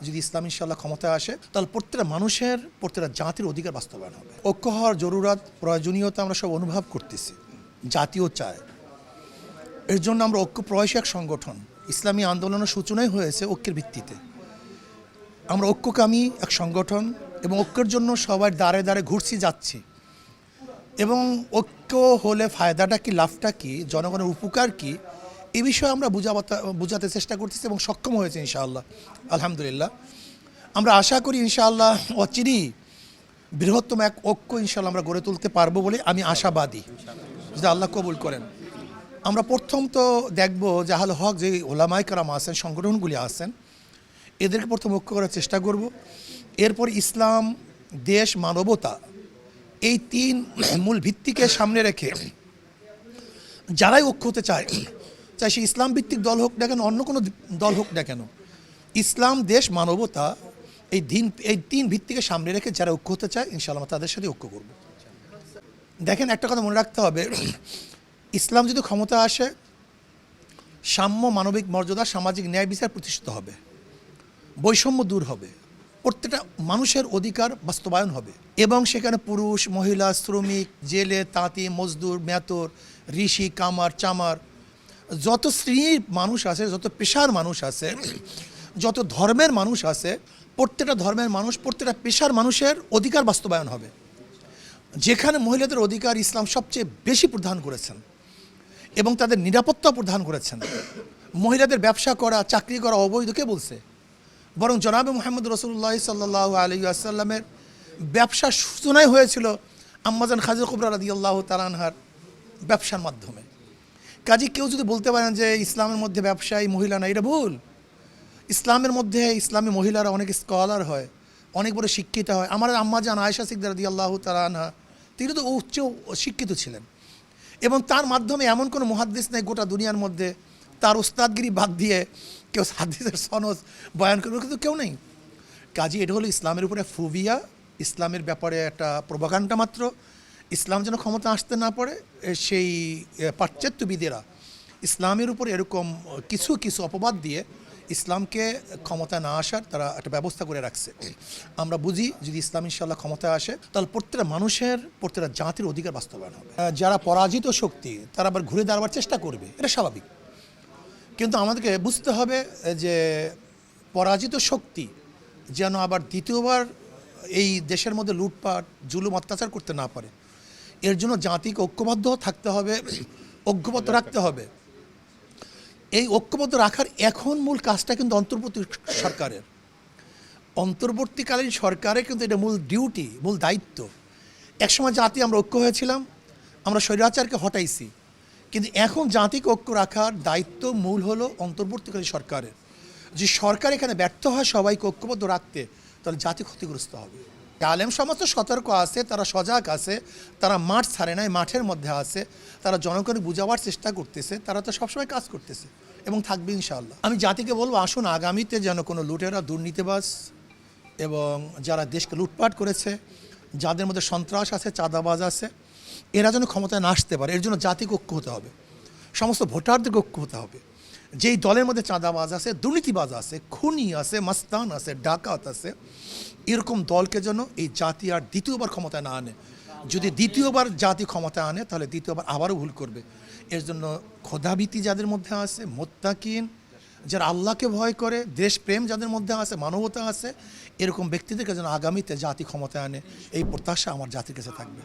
যদি ইসলাম ইনশাআল্লাহ ক্ষমতায় আসে তাহলে প্রত্যেকটা মানুষের প্রত্যেকটা জাতির অধিকার বাস্তবায়ন হবে। ঐক্য হওয়ার জরুরত প্রয়োজনীয়তা আমরা সব অনুভব করতেছি, জাতীয় চায়। এর জন্য আমরা ঐক্য প্রয়াসী এক সংগঠন, ইসলামী আন্দোলনের সূচনাই হয়েছে ঐক্যের ভিত্তিতে। আমরা ঐক্যকামী এক সংগঠন এবং ঐক্যের জন্য সবাই দাঁড়ে দাঁড়ে ঘুরছি যাচ্ছি। এবং ঐক্য হলে ফায়দাটা কি, লাভটা কি, জনগণের উপকার কি, এ বিষয়ে আমরা বোঝাতে চেষ্টা করতেছি এবং সক্ষম হয়েছে ইনশাআল্লাহ, আলহামদুলিল্লাহ। আমরা আশা করি ইনশাআল্লাহ অচিরেই বৃহত্তম এক ঐক্য ইনশাআল্লাহ আমরা গড়ে তুলতে পারবো বলে আমি আশাবাদী, যদি আল্লাহ কবুল করেন। আমরা প্রথম তো দেখব যে আহলে হক যে ওলামায়ে কেরাম আছেন, সংগঠনগুলি আছেন, এদেরকে প্রথম ঐক্য করার চেষ্টা করব। এরপর ইসলাম, দেশ, মানবতা, এই তিন মূল ভিত্তিকে সামনে রেখে যারাই ঐক্য হতে চায় সে ইসলাম ভিত্তিক দল হোক না কেন, অন্য কোনো দল হোক না কেন, ইসলাম, দেশ, মানবতা, এই তিন ভিত্তিকে সামনে রেখে যারা ঐক্য হতে চায় ইনশাআল্লাহ তাদের সাথে ঐক্য করব। দেখেন, একটা কথা মনে রাখতে হবে, ইসলাম যদি ক্ষমতা আসে, সাম্য, মানবিক মর্যাদা, সামাজিক ন্যায় বিচার প্রতিষ্ঠিত হবে, বৈষম্য দূর হবে, প্রত্যেকটা মানুষের অধিকার বাস্তবায়ন হবে এবং সেখানে পুরুষ, মহিলা, শ্রমিক, জেলে, তাঁতি, মজদুর, মেতর, ঋষি, কামার, চামার, যত শ্রেণীর মানুষ আছে, যত পেশার মানুষ আছে, যত ধর্মের মানুষ আছে, প্রত্যেকটা ধর্মের মানুষ, প্রত্যেকটা পেশার মানুষের অধিকার বাস্তবায়ন হবে। যেখানে মহিলাদের অধিকার ইসলাম সবচেয়ে বেশি প্রদান করেছেন এবং তাদের নিরাপত্তা প্রদান করেছেন। মহিলাদের ব্যবসা করা, চাকরি করা অবৈধ কে বলছে? বরং জনাবে মুহাম্মদ রাসূলুল্লাহ সাল্লাল্লাহু আলাইহি ওয়াসাল্লামের ব্যবসার সূচনাই হয়েছিল আম্মাজান খাদিজা কুবরা রাদিয়াল্লাহু তাআলা আনহার ব্যবসার মাধ্যমে। কাজী কেউ যদি বলতে পারেন যে ইসলামের মধ্যে ব্যবসায়ী মহিলা না, এটা ভুল। ইসলামের মধ্যে ইসলামী মহিলারা অনেক স্কলার হয়, অনেক বড় শিক্ষিত হয়। আমার আম্মাজান আয়েশা সিদ্দিকা রাদিয়াল্লাহু তাআলা আনহা, তিনি তো উচ্চ শিক্ষিত ছিলেন এবং তার মাধ্যমে এমন কোনো মুহাদ্দিস নেই গোটা দুনিয়ার মধ্যে তার উস্তাদগিরি বাদ দিয়ে কেউ হাদিসের সনদ বয়ান করবে, কিন্তু কেউ নেই। কাজী এটা হলো ইসলামের উপরে ফোবিয়া, ইসলামের ব্যাপারে একটা প্রোপাগান্ডা মাত্র। ইসলাম যেন ক্ষমতা আসতে না পারে, সেই পাশ্চাত্যবিদেরা ইসলামের উপর এরকম কিছু কিছু অপবাদ দিয়ে ইসলামকে ক্ষমতা না আসার তারা একটা ব্যবস্থা করে রাখছে। আমরা বুঝি যদি ইসলাম ইনশাআল্লাহ ক্ষমতায় আসে তাহলে প্রত্যেকটা মানুষের, প্রত্যেকটা জাতির অধিকার বাস্তবায়ন হবে। যারা পরাজিত শক্তি তারা আবার ঘুরে দাঁড়াবার চেষ্টা করবে, এটা স্বাভাবিক। কিন্তু আমাদেরকে বুঝতে হবে যে পরাজিত শক্তি যেন আবার দ্বিতীয়বার এই দেশের মধ্যে লুটপাট, জুলুম, অত্যাচার করতে না পারে। এর জন্য জাতিকে ঐক্যবদ্ধ থাকতে হবে, ঐক্যবদ্ধ রাখতে হবে। এই ঐক্যবদ্ধ রাখার এখন মূল কাজটা কিন্তু অন্তর্বর্তী সরকারের, অন্তর্বর্তীকালীন সরকারের কিন্তু এটা মূল ডিউটি, মূল দায়িত্ব। একসময় জাতি আমরা ঐক্য হয়েছিলাম, আমরা স্বৈরাচারকে হটাইছি, কিন্তু এখন জাতিকে ঐক্য রাখার দায়িত্ব মূল হলো অন্তর্বর্তীকালীন সরকারের। যে সরকার এখানে ব্যর্থ হয় সবাইকে ঐক্যবদ্ধ রাখতে, তাহলে জাতি ক্ষতিগ্রস্ত হবে। আলেম সমাজ তো সতর্ক আছে, তারা সজাগ আছে, তারা মাঠ ছাড়ে নাই, মাঠের মধ্যে আছে, তারা জনগণকে বুঝাবার চেষ্টা করতেছে, তারা তো সবসময় কাজ করতেছে এবং থাকবে ইনশাআল্লাহ। আমি জাতিকে বলবো, আসুন আগামীতে যেন কোনো লুটেরা, দুর্নীতিবাজ এবং যারা দেশকে লুটপাট করেছে, যাদের মধ্যে সন্ত্রাস আছে, চাঁদাবাজ আছে, এরা যেন ক্ষমতায় না আসতে পারে। এর জন্য জাতিকে ঐক্য হতে হবে, সমস্ত ভোটারদেরকে ঐক্য হতে হবে। যেই দলের মধ্যে চাঁদাবাজ আছে, দুর্নীতিবাজ আছে, খুনি আছে, মাস্তান আছে, ডাকাত আছে, এরকম দলকে যেন এই জাতি আর দ্বিতীয়বার ক্ষমতায় না আনে। যদি দ্বিতীয়বার জাতি ক্ষমতায় আনে তাহলে দ্বিতীয়বার আবারও ভুল করবে। এর জন্য খোদাভীতি যাদের মধ্যে আছে, মুত্তাকিন, যারা আল্লাহকে ভয় করে, দেশপ্রেম যাদের মধ্যে আছে, মানবতা আছে, এরকম ব্যক্তিদেরকে যেন আগামীতে জাতি ক্ষমতায় আনে, এই প্রত্যাশা আমার জাতির কাছে থাকবে।